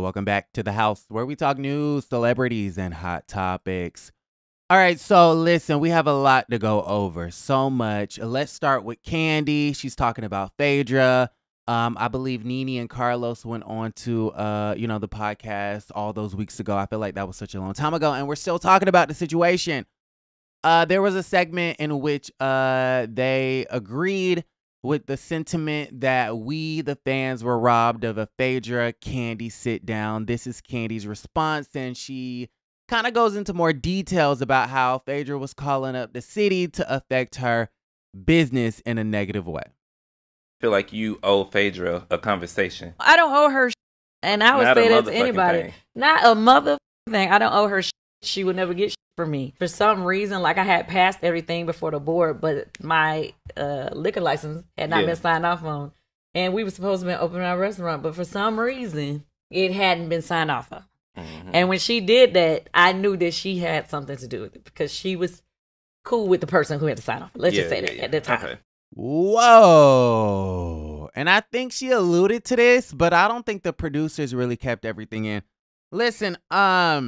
Welcome back to the house where we talk news, celebrities, and hot topics. All right, so listen, we have a lot to go over. So much. Let's start with Kandi. She's talking about Phaedra. I believe Nene and Carlos went on to, the podcast all those weeks ago. I feel like that was such a long time ago, and we're still talking about the situation. There was a segment in which they agreed with the sentiment that we, the fans, were robbed of a Phaedra Kandi sit down. This is Kandi's response, and she kind of goes into more details about how Phaedra was calling up the city to affect her business in a negative way. Feel like you owe Phaedra a conversation. I don't owe her and I would say that to anybody. Thing. Not a mother thing. I don't owe her She would never get from me. For some reason, like I had passed everything before the board, but my liquor license had not been signed off on. And we were supposed to be opening our restaurant, but for some reason, it hadn't been signed off on. Mm-hmm. And when she did that, I knew that she had something to do with it because she was cool with the person who had to sign off. Let's just say that at the time. Okay. Whoa. And I think she alluded to this, but I don't think the producers really kept everything in. Listen, I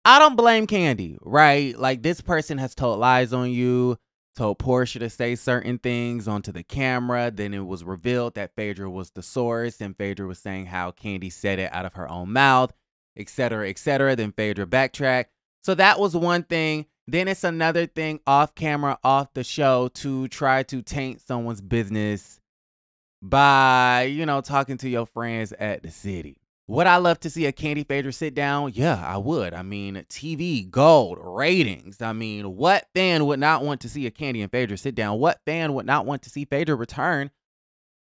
don't blame Kandi, right? Like, this person has told lies on you, told Portia to say certain things onto the camera. Then it was revealed that Phaedra was the source, and Phaedra was saying how Kandi said it out of her own mouth, etc., etc. Then Phaedra backtracked. So that was one thing. Then it's another thing off camera, off the show, to try to taint someone's business by, talking to your friends at the city. Would I love to see a Kandi Phaedra sit down? Yeah, I would. I mean, TV, gold, ratings. I mean, what fan would not want to see a Kandi and Phaedra sit down? What fan would not want to see Phaedra return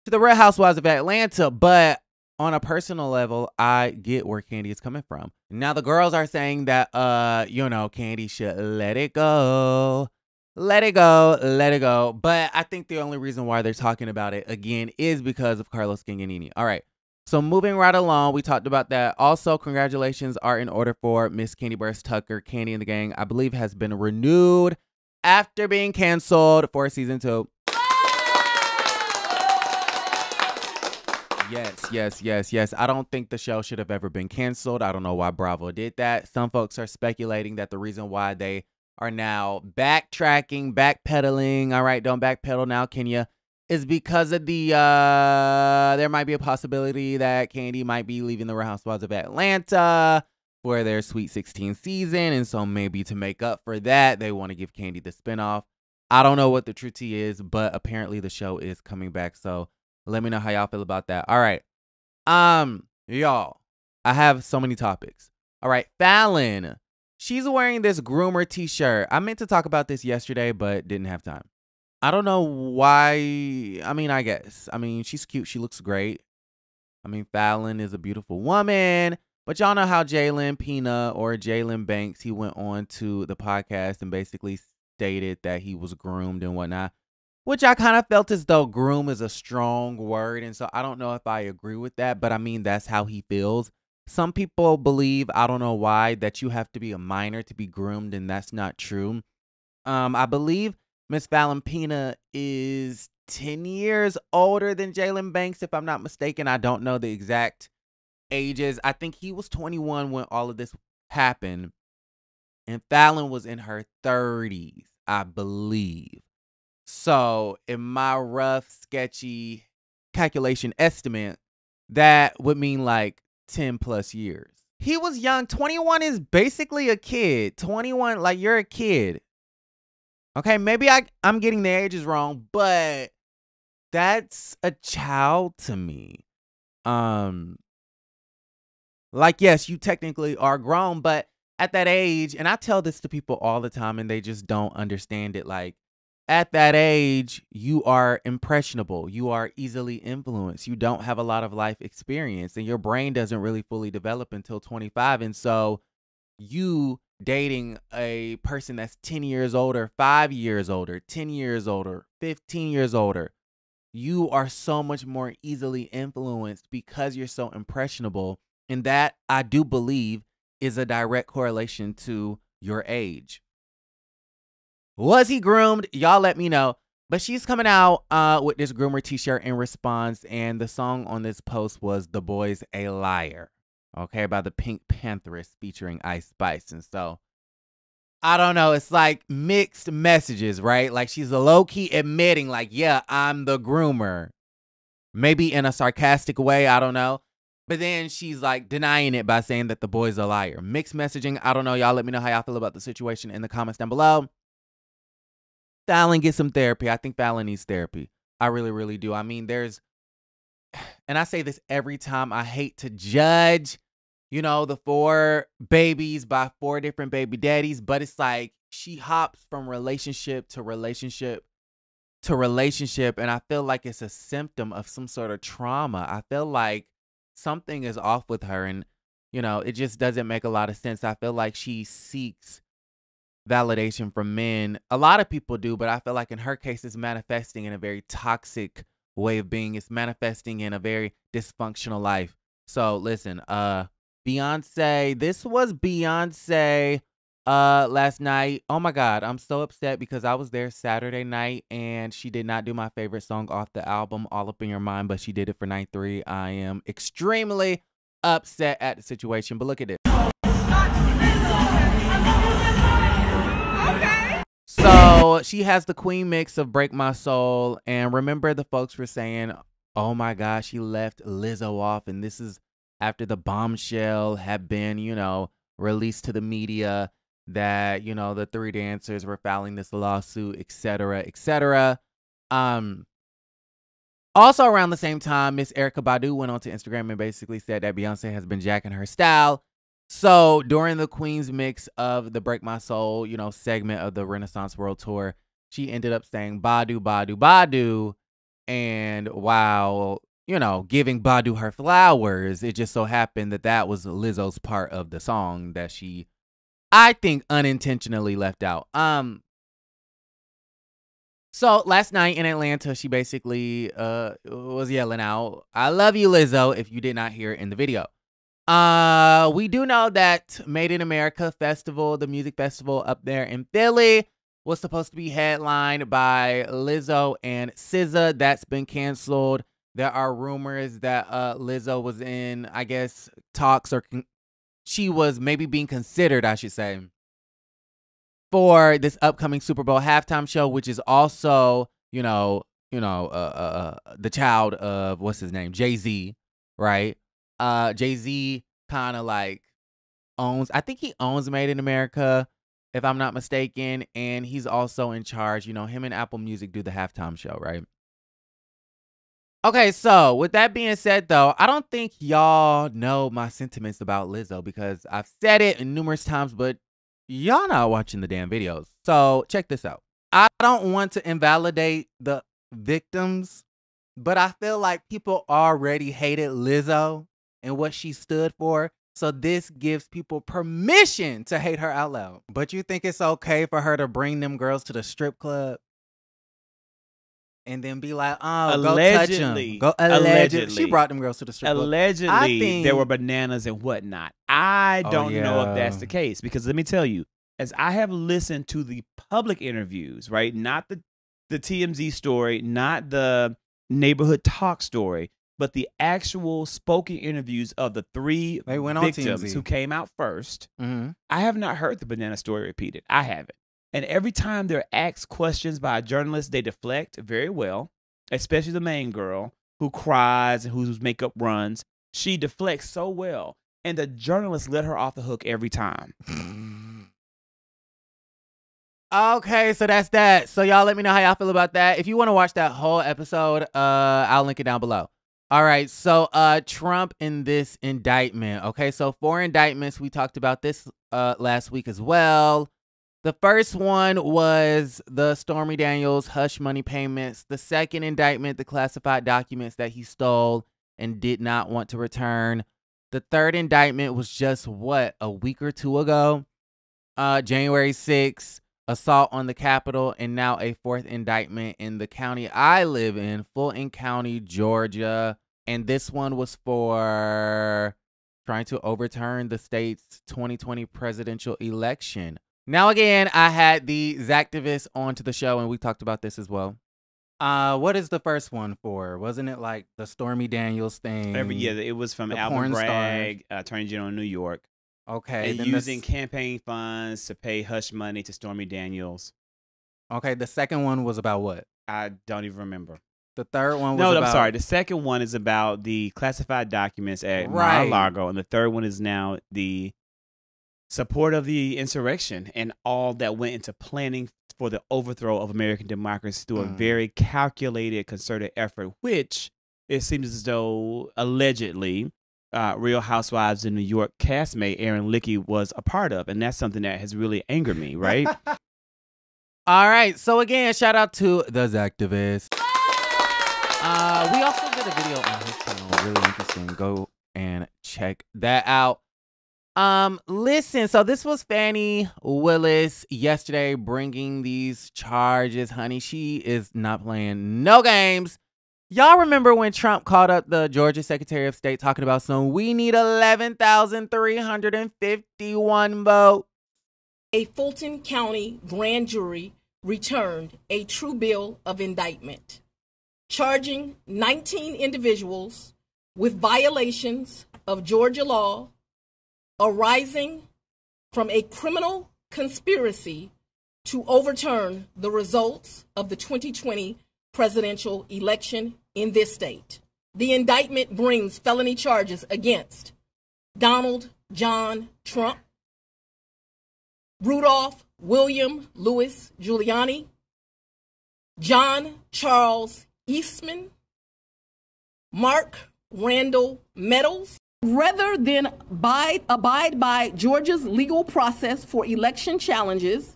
to the Real Housewives of Atlanta? But on a personal level, I get where Kandi is coming from. Now, the girls are saying that, Kandi should let it go. Let it go. Let it go. But I think the only reason why they're talking about it again is because of Carlos King and Nene. All right. So moving right along, we talked about that. Also, congratulations are in order for Miss Kandi Burruss Tucker. Kandi and the Gang, I believe, has been renewed after being canceled for season 2. Yes. I don't think the show should have ever been canceled. I don't know why Bravo did that. Some folks are speculating that the reason why they are now backtracking, backpedaling. All right, don't backpedal now, Kenya. Is because of the, there might be a possibility that Kandi might be leaving the Real Housewives of Atlanta for their Sweet 16 season. And so maybe to make up for that, they want to give Kandi the spinoff. I don't know what the true tea is, but apparently the show is coming back. So let me know how y'all feel about that. All right. Y'all, I have so many topics. All right. Falynn, she's wearing this groomer t-shirt. I meant to talk about this yesterday, but didn't have time. I don't know why. I guess. She's cute. She looks great. Falynn is a beautiful woman. But y'all know how Jalen Pina or Jalen Banks, he went on to the podcast and basically stated that he was groomed and whatnot, which I kind of felt as though groom is a strong word. And so I don't know if I agree with that, but that's how he feels. Some people believe, I don't know why, that you have to be a minor to be groomed, and that's not true. I believe Miss Falynn Pina is 10 years older than Jalen Banks, if I'm not mistaken. I don't know the exact ages. I think he was 21 when all of this happened. And Falynn was in her 30s, I believe. So in my rough, sketchy calculation estimate, that would mean like 10 plus years. He was young. 21 is basically a kid. 21, like, you're a kid. Okay, maybe I'm getting the ages wrong, but that's a child to me. Like, yes, you technically are grown, but at that age, and I tell this to people all the time and they just don't understand it. Like, at that age, you are impressionable. You are easily influenced. You don't have a lot of life experience, and your brain doesn't really fully develop until 25. And so you dating a person that's 10 years older, 5 years older, 10 years older, 15 years older, you are so much more easily influenced because you're so impressionable. And that, I do believe, is a direct correlation to your age. Was he groomed? Y'all let me know. But she's coming out with this groomer t-shirt in response. And the song on this post was "The Boy's a Liar." okay, by the Pink Pantheress featuring Ice Spice. And so, I don't know. It's like mixed messages, right? Like she's a low-key admitting like, yeah, I'm the groomer. Maybe in a sarcastic way, I don't know. But then she's like denying it by saying that the boy's a liar. Mixed messaging. I don't know. Y'all let me know how y'all feel about the situation in the comments down below. Falynn, get some therapy. I think Falynn needs therapy. I really, really do. I mean, and I say this every time, I hate to judge, you know, the 4 babies by 4 different baby daddies, but it's like she hops from relationship to relationship to relationship, and I feel like it's a symptom of some sort of trauma. I feel like something is off with her, and, you know, it just doesn't make a lot of sense. I feel like she seeks validation from men. A lot of people do, but I feel like in her case, it's manifesting in a very toxic way of being. It's manifesting in a very dysfunctional life. So listen, Beyonce, this was Beyonce last night. Oh my God, I'm so upset because I was there Saturday night and she did not do my favorite song off the album, All Up in Your Mind, but she did it for night 3. I am extremely upset at the situation, but look at this. So she has the Queen mix of Break My Soul, and remember the folks were saying, oh my gosh, she left Lizzo off, and this is after the bombshell had been, you know, released to the media that, you know, the 3 dancers were filing this lawsuit, etc., etc. Also around the same time, Miss Erykah Badu went onto Instagram and basically said that Beyonce has been jacking her style. So during the Queen's mix of the Break My Soul, you know, segment of the Renaissance World Tour, she ended up saying Badu, Badu, Badu. And while, you know, giving Badu her flowers, it just so happened that that was Lizzo's part of the song that she, I think, unintentionally left out. So last night in Atlanta, she basically was yelling out, I love you, Lizzo, if you did not hear it in the video. We do know that Made in America Festival, the music festival up there in Philly, was supposed to be headlined by Lizzo and SZA. That's been canceled. There are rumors that Lizzo was in, I guess, talks, or she was maybe being considered, I should say, for this upcoming Super Bowl halftime show, which is also, the child of, what's his name, Jay-Z, right? Jay-Z kind of like I think he owns Made in America, if I'm not mistaken, and he's also in charge, you know, him and Apple Music do the halftime show, right? Okay, so with that being said, though, I don't think y'all know my sentiments about Lizzo because I've said it numerous times, but y'all not watching the damn videos. So check this out. I don't want to invalidate the victims, but I feel like people already hated Lizzo and what she stood for. So this gives people permission to hate her out loud. But you think it's okay for her to bring them girls to the strip club and then be like, oh, allegedly, go touch them. Allegedly. She brought them girls to the strip club. Allegedly, there were bananas and whatnot. I don't know if that's the case, because let me tell you, as I have listened to the public interviews, right? Not the TMZ story, not the neighborhood talk story, but the actual spoken interviews of the 3 victims who came out first. Mm-hmm. I have not heard the banana story repeated. I haven't. And every time they're asked questions by a journalist, they deflect very well, especially the main girl who cries and whose makeup runs. She deflects so well, and the journalist let her off the hook every time. Okay, so that's that. So y'all let me know how y'all feel about that. If you want to watch that whole episode, I'll link it down below. All right, so Trump in this indictment. Okay, so 4 indictments. We talked about this last week as well. The first one was the Stormy Daniels hush money payments. The second indictment, the classified documents that he stole and did not want to return. The third indictment was just, a week or 2 ago? January 6th, assault on the Capitol, and now a 4th indictment in the county I live in, Fulton County, Georgia. And this one was for trying to overturn the state's 2020 presidential election. Now, again, I had the Zactivists onto the show, and we talked about this as well. What is the first one for? Wasn't it like the Stormy Daniels thing? It was from The Alvin porn Bragg, Attorney General in New York. Okay. And using campaign funds to pay hush money to Stormy Daniels. Okay, the second one was about what? I don't even remember. The third one was No, about... I'm sorry. The second one is about the classified documents at Mar-a-Lago, and the third one is now the support of the insurrection and all that went into planning for the overthrow of American democracy through a very calculated, concerted effort, which it seems as though allegedly Real Housewives in New York castmate Aaron Licky was a part of, and that's something that has really angered me, right? All right, so again, shout out to those activists. We also did a video on his channel, really interesting. Go and check that out. Listen, so this was Fani Willis yesterday bringing these charges, honey. She is not playing no games. Y'all remember when Trump called up the Georgia Secretary of State talking about we need 11,351 votes. A Fulton County grand jury returned a true bill of indictment, charging 19 individuals with violations of Georgia law arising from a criminal conspiracy to overturn the results of the 2020 presidential election in this state. The indictment brings felony charges against Donald John Trump, Rudolph William Louis Giuliani, John Charles Eastman, Mark Randall Meadows. Rather than abide by Georgia's legal process for election challenges,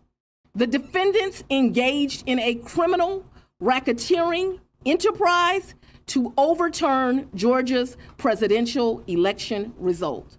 the defendants engaged in a criminal racketeering enterprise to overturn Georgia's presidential election result.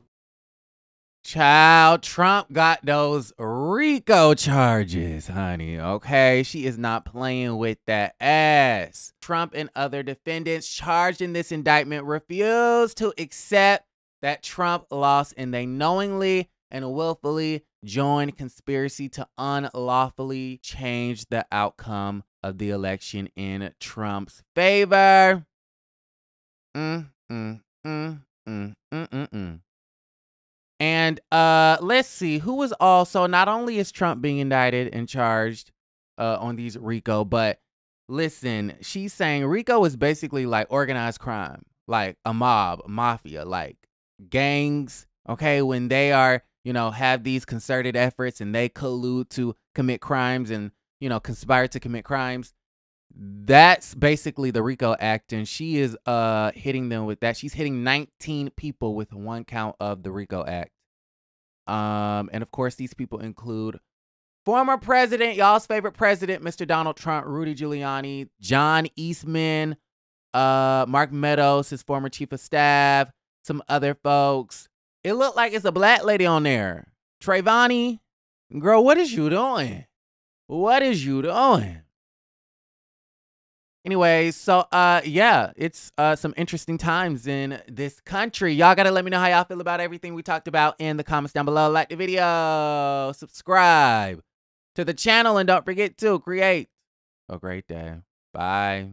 Child, Trump got those RICO charges, honey, okay? She is not playing with that ass. Trump and other defendants charged in this indictment refused to accept that Trump lost, and they knowingly and willfully joined conspiracy to unlawfully change the outcome of the election in Trump's favor. And let's see who was also, not only is Trump being indicted and charged on these RICO, but listen, she's saying RICO is basically like organized crime, like a mob, mafia, like gangs, okay, when they are, you know, have these concerted efforts and they collude to commit crimes and, you know, conspire to commit crimes. That's basically the RICO Act, and she is hitting them with that. She's hitting 19 people with one count of the RICO Act. And of course, these people include former president, y'all's favorite president, Mr. Donald Trump, Rudy Giuliani, John Eastman, Mark Meadows, his former chief of staff, some other folks. It looked like it's a black lady on there. Trayvani, girl, what is you doing? What is you doing? Anyway, so yeah, it's some interesting times in this country. Y'all gotta let me know how y'all feel about everything we talked about in the comments down below. Like the video, subscribe to the channel, and don't forget to create a great day. Bye.